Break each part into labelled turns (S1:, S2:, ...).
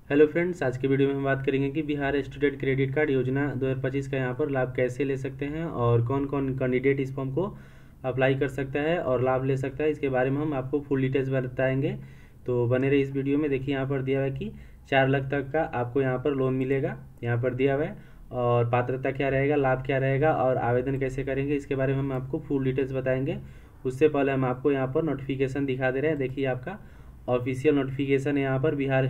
S1: Hello friends, आज के video में हम बात करेंगे कि बिहार स्टूडेंट क्रेडिट कार्ड योजना 2025 का यहाँ पर लाभ कैसे ले सकते हैं और कौन कौन कैंडिडेट इस फॉर्म को अप्लाई कर सकता है और लाभ ले सकता है। इसके बारे में हम आपको फुल डिटेल्स बताएंगे, तो बने रहे इस वीडियो में। देखिए यहाँ पर दिया हुआ है कि 4 लाख तक का आपको यहाँ पर लोन मिलेगा, यहाँ पर दिया हुआ है। और पात्रता क्या रहेगा, लाभ क्या रहेगा और आवेदन कैसे करेंगे, इसके बारे में हम आपको फुल डिटेल्स बताएंगे। उससे पहले हम आपको यहाँ पर नोटिफिकेशन दिखा दे रहे हैं। देखिए आपका ऑफिशियल नोटिफिकेशन यहाँ पर बिहार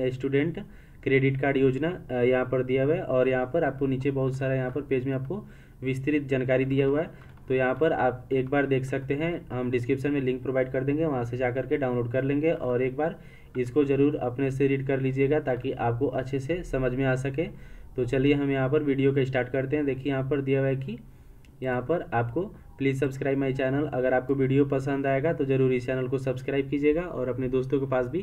S1: स्टूडेंट क्रेडिट कार्ड योजना यहाँ पर दिया हुआ है। और यहाँ पर आपको नीचे बहुत सारा यहाँ पर पेज में आपको विस्तृत जानकारी दिया हुआ है, तो यहाँ पर आप एक बार देख सकते हैं। हम डिस्क्रिप्शन में लिंक प्रोवाइड कर देंगे, वहाँ से जा करके डाउनलोड कर लेंगे और एक बार इसको ज़रूर अपने से रीड कर लीजिएगा ताकि आपको अच्छे से समझ में आ सके। तो चलिए हम यहाँ पर वीडियो को स्टार्ट करते हैं। देखिए यहाँ पर दिया हुआ है कि यहाँ पर आपको प्लीज़ सब्सक्राइब माई चैनल। अगर आपको वीडियो पसंद आएगा तो ज़रूर इस चैनल को सब्सक्राइब कीजिएगा और अपने दोस्तों के पास भी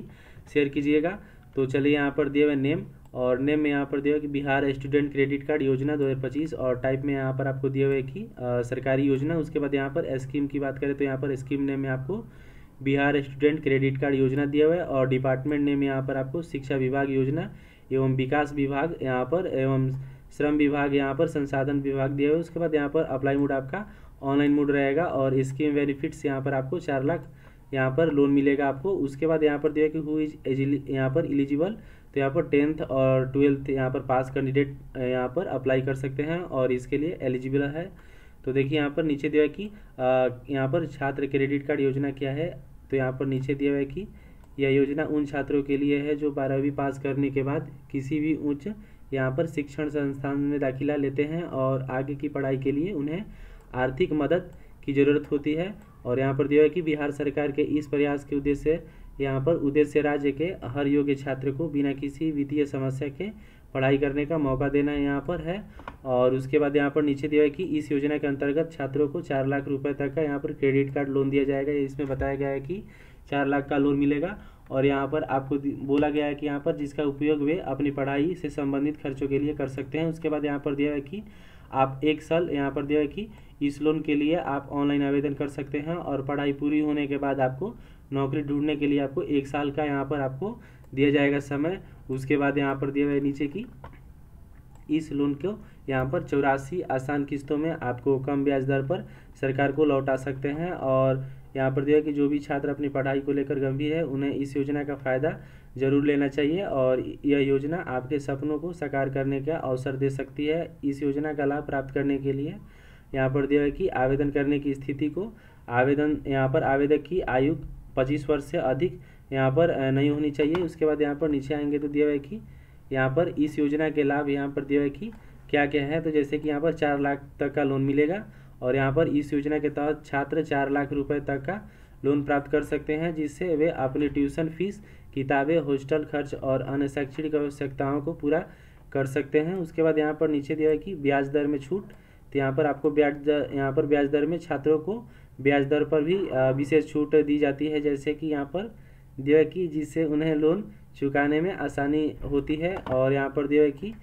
S1: शेयर कीजिएगा। तो चलिए यहाँ पर दिए हुए नेम, और नेम में यहाँ पर दिया हुआ कि बिहार स्टूडेंट क्रेडिट कार्ड योजना 2025, और टाइप में यहाँ पर आपको दिया हुआ है कि सरकारी योजना। उसके बाद यहाँ पर स्कीम की बात करें तो यहाँ पर स्कीम नेम में आपको बिहार स्टूडेंट क्रेडिट कार्ड योजना दिया हुआ है। और डिपार्टमेंट नेम यहाँ पर आपको शिक्षा विभाग योजना एवं विकास विभाग यहाँ पर एवं श्रम विभाग यहाँ पर संसाधन विभाग दिया हुआ है। उसके बाद यहाँ पर अप्लाई मोड आपका ऑनलाइन मोड रहेगा और स्कीम बेनिफिट्स यहाँ पर आपको 4 लाख यहाँ पर लोन मिलेगा आपको। उसके बाद यहाँ पर दिया कि हु इज यहाँ पर एलिजिबल, तो यहाँ पर 10th और 12th यहाँ पर पास कैंडिडेट यहाँ पर अप्लाई कर सकते हैं और इसके लिए एलिजिबल है। तो देखिए यहाँ पर नीचे दिया है कि यहाँ पर छात्र क्रेडिट कार्ड योजना क्या है। तो यहाँ पर नीचे दिया हुआ है कि यह योजना उन छात्रों के लिए है जो 12वीं पास करने के बाद किसी भी उच्च यहाँ पर शिक्षण संस्थान में दाखिला लेते हैं और आगे की पढ़ाई के लिए उन्हें आर्थिक मदद की ज़रूरत होती है। और यहाँ पर दिया है कि बिहार सरकार के इस प्रयास के उद्देश्य यहाँ पर उद्देश्य राज्य के हर योग्य छात्र को बिना किसी वित्तीय समस्या के पढ़ाई करने का मौका देना यहाँ पर है। और उसके बाद यहाँ पर नीचे दिया है कि इस योजना के अंतर्गत छात्रों को 4 लाख रुपए तक का यहाँ पर क्रेडिट कार्ड लोन दिया जाएगा। इसमें बताया गया है कि 4 लाख का लोन मिलेगा और यहाँ पर आपको बोला गया है कि यहाँ पर जिसका उपयोग वे अपनी पढ़ाई से संबंधित खर्चों के लिए कर सकते हैं। उसके बाद यहाँ पर दिया है कि आप 1 साल यहाँ पर दिया है कि इस लोन के लिए आप ऑनलाइन आवेदन कर सकते हैं और पढ़ाई पूरी होने के बाद आपको नौकरी ढूंढने के लिए आपको 1 साल का यहाँ पर आपको दिया जाएगा समय। उसके बाद यहाँ पर दिया हुआ है नीचे की इस लोन को यहाँ पर 84 आसान किस्तों में आपको कम ब्याज दर पर सरकार को लौटा सकते हैं। और यहाँ पर दिया कि जो भी छात्र अपनी पढ़ाई को लेकर गंभीर है उन्हें इस योजना का फ़ायदा जरूर लेना चाहिए और यह योजना आपके सपनों को साकार करने का अवसर दे सकती है। इस योजना का लाभ प्राप्त करने के लिए यहाँ पर दिया है कि आवेदन करने की स्थिति को आवेदन यहाँ पर आवेदक की आयु 25 वर्ष से अधिक यहाँ पर नहीं होनी चाहिए। उसके बाद यहाँ पर नीचे आएंगे तो दिया है कि यहाँ पर इस योजना के लाभ यहाँ पर दिया है कि क्या क्या है। तो जैसे कि यहाँ पर 4 लाख तक का लोन मिलेगा और यहाँ पर इस योजना के तहत छात्र 4 लाख रुपए तक का लोन प्राप्त कर सकते हैं, जिससे वे अपनी ट्यूशन फीस, किताबें, हॉस्टल खर्च और अन्य शैक्षणिक आवश्यकताओं को पूरा कर सकते हैं। उसके बाद यहाँ पर नीचे दिया है कि ब्याज दर में छूट। तो यहाँ पर आपको ब्याज दर में छात्रों को ब्याज दर पर भी विशेष छूट दी जाती है, जैसे कि यहाँ पर दिया है कि जिससे उन्हें लोन चुकाने में आसानी होती है। और यहाँ पर दिया है कि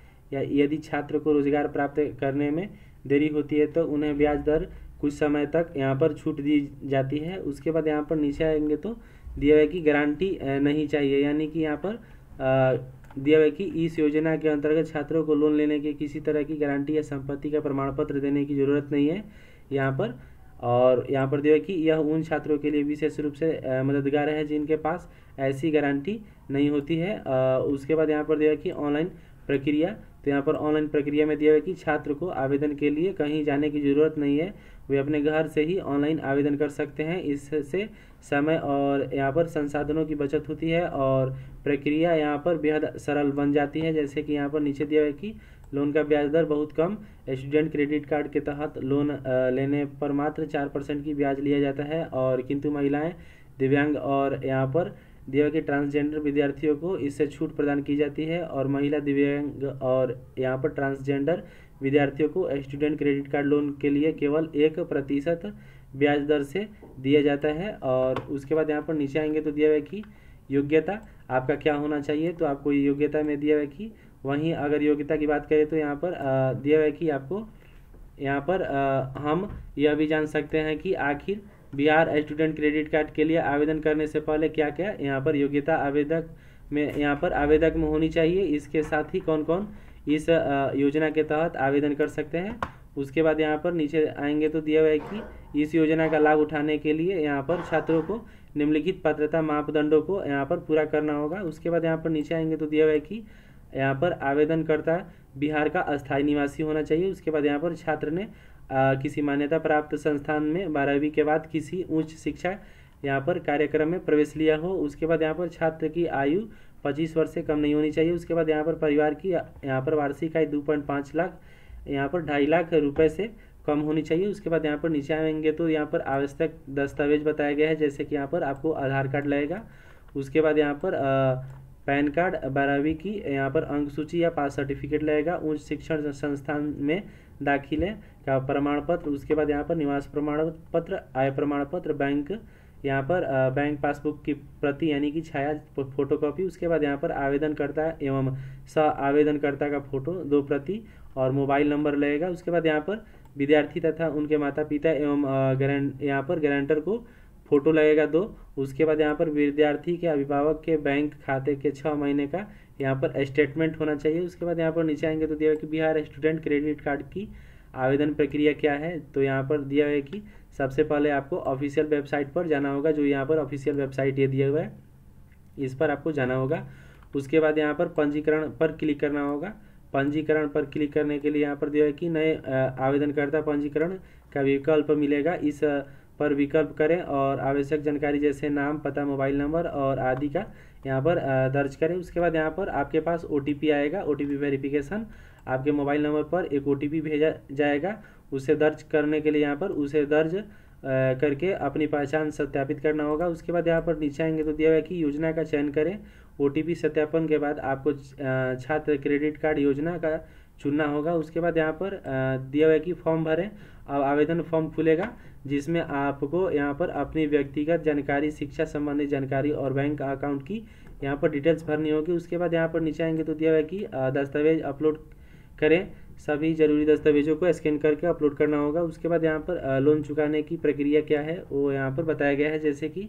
S1: यदि छात्र को रोजगार प्राप्त करने में देरी होती है तो उन्हें ब्याज दर कुछ समय तक यहाँ पर छूट दी जाती है। उसके बाद यहाँ पर नीचे आएंगे तो दिया है कि गारंटी नहीं चाहिए, यानी कि यहाँ पर दिया है कि इस योजना के अंतर्गत छात्रों को लोन लेने के किसी तरह की गारंटी या संपत्ति का प्रमाण पत्र देने की ज़रूरत नहीं है यहाँ पर। और यहाँ पर दिया है कि यह उन छात्रों के लिए विशेष रूप से मददगार है जिनके पास ऐसी गारंटी नहीं होती है। उसके बाद यहाँ पर दिया है कि ऑनलाइन प्रक्रिया। तो यहाँ पर ऑनलाइन प्रक्रिया में दिया है कि छात्र को आवेदन के लिए कहीं जाने की ज़रूरत नहीं है, वे अपने घर से ही ऑनलाइन आवेदन कर सकते हैं। इससे समय और यहाँ पर संसाधनों की बचत होती है और प्रक्रिया यहाँ पर बेहद सरल बन जाती है। जैसे कि यहाँ पर नीचे दिया है कि लोन का ब्याज दर बहुत कम। स्टूडेंट क्रेडिट कार्ड के तहत लोन लेने पर मात्र 4% की ब्याज लिया जाता है, और किंतु महिलाएं, दिव्यांग और यहाँ पर दिया कि ट्रांसजेंडर विद्यार्थियों को इससे छूट प्रदान की जाती है। और महिला, दिव्यांग और यहाँ पर ट्रांसजेंडर विद्यार्थियों को स्टूडेंट क्रेडिट कार्ड लोन के लिए केवल 1% ब्याज दर से दिया जाता है। और उसके बाद यहाँ पर नीचे आएंगे तो दिया हुआ है कि योग्यता आपका क्या होना चाहिए। तो आपको योग्यता में दिया हुआ है कि वहीं अगर योग्यता की बात करें तो यहाँ पर दिया हुआ है कि आपको यहाँ पर हम यह भी जान सकते हैं कि आखिर बिहार स्टूडेंट क्रेडिट कार्ड के लिए आवेदन करने से पहले क्या क्या यहाँ पर योग्यता आवेदक में यहाँ पर आवेदक में होनी चाहिए। इसके साथ ही कौन कौन इस योजना के तहत आवेदन कर सकते हैं। उसके बाद यहाँ पर नीचे आएंगे तो दिया हुआ है कि इस योजना का लाभ उठाने के लिए यहाँ पर छात्रों को निम्नलिखित पात्रता मापदंडों को यहाँ पर पूरा करना होगा। उसके बाद यहाँ पर नीचे आएंगे तो दिया हुआ है कि यहाँ पर आवेदनकर्ता बिहार का अस्थायी निवासी होना चाहिए। उसके बाद यहाँ पर छात्र ने किसी मान्यता प्राप्त संस्थान में 12वीं के बाद किसी उच्च शिक्षा यहाँ पर कार्यक्रम में प्रवेश लिया हो। उसके बाद यहाँ पर छात्र की आयु 25 वर्ष से कम नहीं होनी चाहिए। उसके बाद यहाँ पर परिवार की यहाँ पर वार्षिक आय 2.5 लाख यहाँ पर 2.5 लाख रुपए से कम होनी चाहिए। उसके बाद यहाँ पर नीचे आएंगे तो यहाँ पर आवश्यक दस्तावेज बताया गया है, जैसे कि यहाँ पर आपको आधार कार्ड लगेगा। उसके बाद यहाँ पर पैन कार्ड, 12वीं की यहाँ पर अंक सूची या पास सर्टिफिकेट लगेगा, उच्च शिक्षण संस्थान में दाखिले का प्रमाण पत्र। उसके बाद यहाँ पर निवास प्रमाण पत्र, आय प्रमाण पत्र, बैंक यहाँ पर बैंक पासबुक की प्रति यानी कि छाया फोटोकॉपी। उसके बाद यहाँ पर आवेदनकर्ता एवं सह आवेदनकर्ता का फोटो 2 प्रति और मोबाइल नंबर लगेगा। उसके बाद यहाँ पर विद्यार्थी तथा उनके माता पिता एवं यहाँ पर गारंटर को फोटो लगेगा 2। उसके बाद यहाँ पर विद्यार्थी के अभिभावक के बैंक खाते के 6 महीने का यहाँ पर स्टेटमेंट होना चाहिए। उसके बाद यहाँ पर नीचे आएंगे तो दिया है कि बिहार स्टूडेंट क्रेडिट कार्ड की आवेदन प्रक्रिया क्या है। तो यहाँ पर दिया है कि सबसे पहले आपको ऑफिशियल वेबसाइट पर जाना होगा, जो यहाँ पर ऑफिशियल वेबसाइट ये दिया हुआ है, इस पर आपको जाना होगा। उसके बाद यहाँ पर पंजीकरण पर क्लिक करना होगा। पंजीकरण पर क्लिक करने के लिए यहाँ पर दिया है कि नए आवेदनकर्ता पंजीकरण का विकल्प मिलेगा, इस पर विकल्प करें और आवश्यक जानकारी जैसे नाम, पता, मोबाइल नंबर और आदि का यहाँ पर दर्ज करें। उसके बाद यहाँ पर आपके पास OTP आएगा, OTP वेरिफिकेशन। आपके मोबाइल नंबर पर एक OTP भेजा जाएगा, उसे दर्ज करने के लिए यहाँ पर उसे दर्ज करके अपनी पहचान सत्यापित करना होगा। उसके बाद यहाँ पर नीचे आएंगे तो दिया हुआ है कि योजना का चयन करें। OTP सत्यापन के बाद आपको छात्र क्रेडिट कार्ड योजना का चुनना होगा। उसके बाद यहाँ पर दिया हुआ है कि फॉर्म भरें। अब आवेदन फॉर्म खुलेगा, जिसमें आपको यहाँ पर अपनी व्यक्तिगत जानकारी, शिक्षा संबंधी जानकारी और बैंक अकाउंट की यहाँ पर डिटेल्स भरनी होगी। उसके बाद यहाँ पर नीचे आएंगे तो दिया हुआ है कि दस्तावेज अपलोड करें। सभी जरूरी दस्तावेजों को स्कैन करके अपलोड करना होगा। उसके बाद यहाँ पर लोन चुकाने की प्रक्रिया क्या है वो यहाँ पर बताया गया है, जैसे कि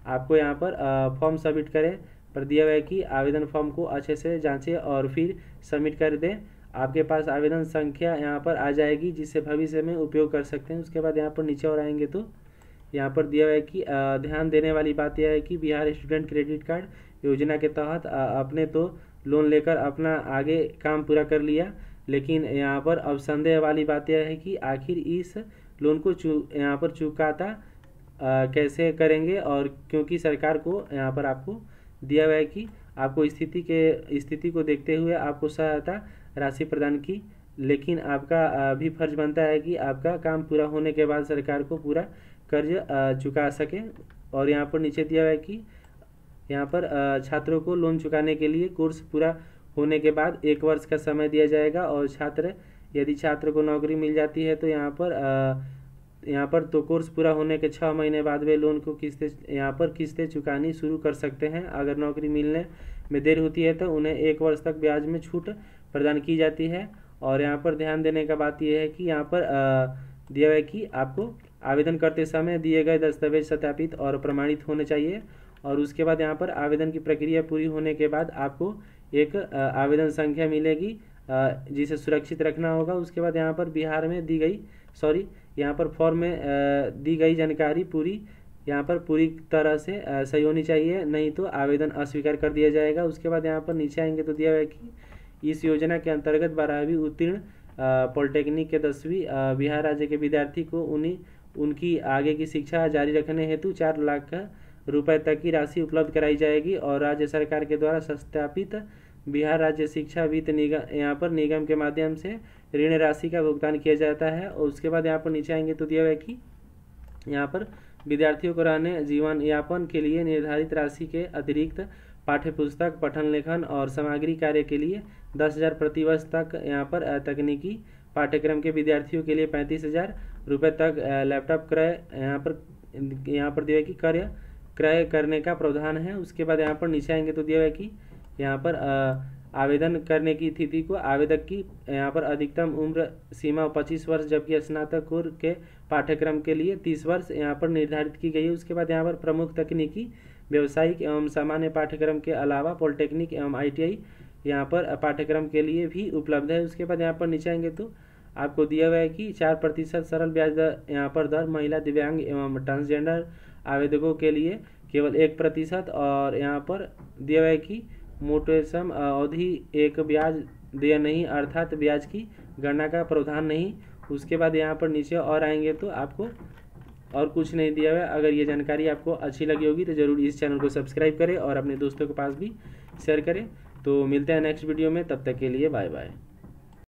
S1: आपको यहाँ पर फॉर्म सबमिट करें पर दिया हुआ है कि आवेदन फॉर्म को अच्छे से जांचें और फिर सबमिट कर दें। आपके पास आवेदन संख्या यहाँ पर आ जाएगी, जिससे भविष्य में उपयोग कर सकते हैं। उसके बाद यहाँ पर नीचे और आएंगे तो यहाँ पर दिया हुआ है कि ध्यान देने वाली बात यह है कि बिहार स्टूडेंट क्रेडिट कार्ड योजना के तहत आपने तो लोन लेकर अपना आगे काम पूरा कर लिया, लेकिन यहाँ पर अब संदेह वाली बात यह है कि आखिर इस लोन को यहाँ पर चुकाता कैसे करेंगे। और क्योंकि सरकार को यहाँ पर आपको दिया हुआ है कि आपको स्थिति को देखते हुए आपको सहायता राशि प्रदान की, लेकिन आपका भी फर्ज बनता है कि आपका काम पूरा होने के बाद सरकार को पूरा कर्ज चुका सके। और यहाँ पर नीचे दिया हुआ है कि यहाँ पर छात्रों को लोन चुकाने के लिए कोर्स पूरा होने के बाद 1 वर्ष का समय दिया जाएगा। और यदि छात्र को नौकरी मिल जाती है तो यहाँ पर तो कोर्स पूरा होने के 6 महीने बाद वे लोन को किस्तें चुकानी शुरू कर सकते हैं। अगर नौकरी मिलने में देर होती है तो उन्हें 1 वर्ष तक ब्याज में छूट प्रदान की जाती है। और यहाँ पर ध्यान देने का बात यह है कि यहाँ पर दिया हुआ है कि आपको आवेदन करते समय दिए गए दस्तावेज सत्यापित और प्रमाणित होने चाहिए। और उसके बाद यहाँ पर आवेदन की प्रक्रिया पूरी होने के बाद आपको एक आवेदन संख्या मिलेगी, जिसे सुरक्षित रखना होगा। उसके बाद यहाँ पर यहाँ पर फॉर्म में दी गई जानकारी पूरी तरह से सही होनी चाहिए, नहीं तो आवेदन अस्वीकार कर दिया जाएगा। उसके बाद यहाँ पर नीचे आएंगे तो दिया हुआ है कि इस योजना के अंतर्गत 12वीं उत्तीर्ण पॉलिटेक्निक के 10वीं बिहार राज्य के विद्यार्थी को उनकी आगे की शिक्षा जारी रखने हेतु 4 लाख रुपए तक की राशि उपलब्ध कराई जाएगी। और राज्य सरकार के द्वारा सत्यापित बिहार राज्य शिक्षा वित्त निगम के माध्यम से ऋण राशि का भुगतान किया जाता है। और उसके बाद यहाँ पर नीचे आएंगे तो दिया हुआ है कि यहाँ पर विद्यार्थियों को रहने जीवन यापन के लिए निर्धारित राशि के अतिरिक्त पाठ्य पुस्तक, पठन लेखन और सामग्री कार्य के लिए 10,000 प्रतिवर्ष तक यहाँ पर तकनीकी पाठ्यक्रम के विद्यार्थियों के लिए 35,000 रुपये तक लैपटॉप क्रय यहाँ पर दिया है कि क्रय करने का प्रावधान है। उसके बाद यहाँ पर नीचे आएंगे तो दिया हुआ है कि यहाँ पर आवेदन करने की तिथि को आवेदक की यहाँ पर अधिकतम उम्र सीमा 25 वर्ष, जबकि स्नातकोत्तर के पाठ्यक्रम के लिए 30 वर्ष यहाँ पर निर्धारित की गई है। उसके बाद यहाँ पर प्रमुख तकनीकी व्यावसायिक एवं सामान्य पाठ्यक्रम के अलावा पॉलिटेक्निक एवं ITI यहाँ पर पाठ्यक्रम के लिए भी उपलब्ध है। उसके बाद यहाँ पर नीचे आएंगे तो आपको दिया हुआ है कि 4% सरल ब्याज दर यहाँ पर दर महिला, दिव्यांग एवं ट्रांसजेंडर आवेदकों के लिए केवल 1%, और यहाँ पर दिया हुआ है कि मोटेसम अवधि एक ब्याज देय नहीं, अर्थात ब्याज की गणना का प्रावधान नहीं। उसके बाद यहाँ पर नीचे और आएंगे तो आपको और कुछ नहीं दिया हुआ है। अगर ये जानकारी आपको अच्छी लगी होगी तो ज़रूर इस चैनल को सब्सक्राइब करें और अपने दोस्तों के पास भी शेयर करें। तो मिलते हैं नेक्स्ट वीडियो में, तब तक के लिए बाय बाय।